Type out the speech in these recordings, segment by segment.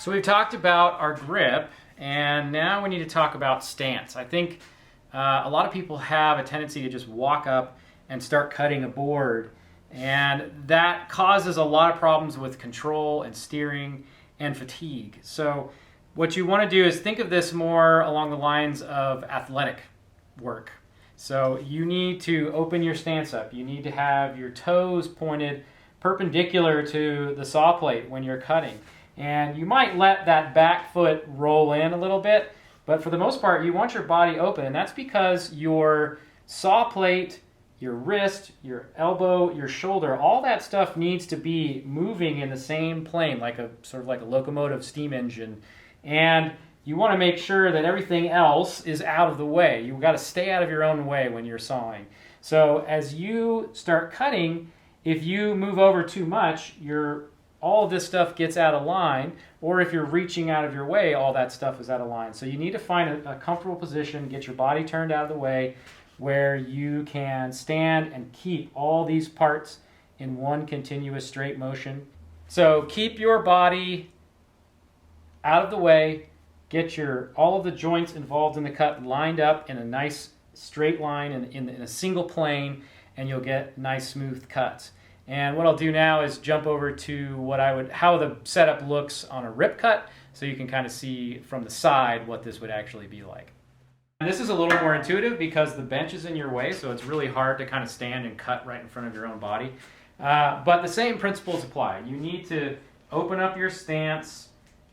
So we've talked about our grip, and now we need to talk about stance. I think a lot of people have a tendency to just walk up and start cutting a board, and that causes a lot of problems with control and steering and fatigue. So what you want to do is think of this more along the lines of athletic work. So you need to open your stance up. You need to have your toes pointed perpendicular to the saw plate when you're cutting. And you might let that back foot roll in a little bit, but for the most part, you want your body open. And that's because your saw plate, your wrist, your elbow, your shoulder, all that stuff needs to be moving in the same plane, like a sort of like a locomotive steam engine. And you want to make sure that everything else is out of the way. You've got to stay out of your own way when you're sawing. So as you start cutting, if you move over too much, all of this stuff gets out of line, or if you're reaching out of your way, all that stuff is out of line. So you need to find a comfortable position, get your body turned out of the way, where you can stand and keep all these parts in one continuous straight motion. So keep your body out of the way, get all of the joints involved in the cut lined up in a nice straight line in a single plane, and you'll get nice smooth cuts. And what I'll do now is jump over to how the setup looks on a rip cut, so you can kind of see from the side what this would actually be like. And this is a little more intuitive because the bench is in your way, so it's really hard to kind of stand and cut right in front of your own body. But the same principles apply. You need to open up your stance.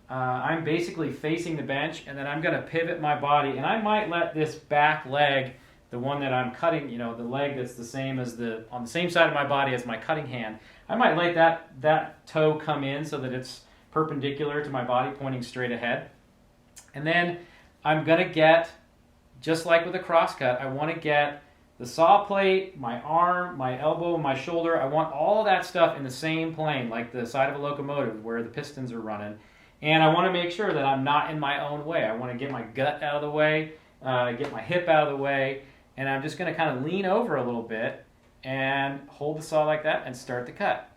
I'm basically facing the bench, and then I'm going to pivot my body, and I might let this back leg, the one that I'm cutting, the leg that's the same as on the same side of my body as my cutting hand, I might let that toe come in so that it's perpendicular to my body, pointing straight ahead. And then I'm going to get, just like with a crosscut, I want to get the saw plate, my arm, my elbow, my shoulder. I want all of that stuff in the same plane, like the side of a locomotive where the pistons are running. And I want to make sure that I'm not in my own way. I want to get my gut out of the way, get my hip out of the way, and I'm just going to kind of lean over a little bit and hold the saw like that and start the cut.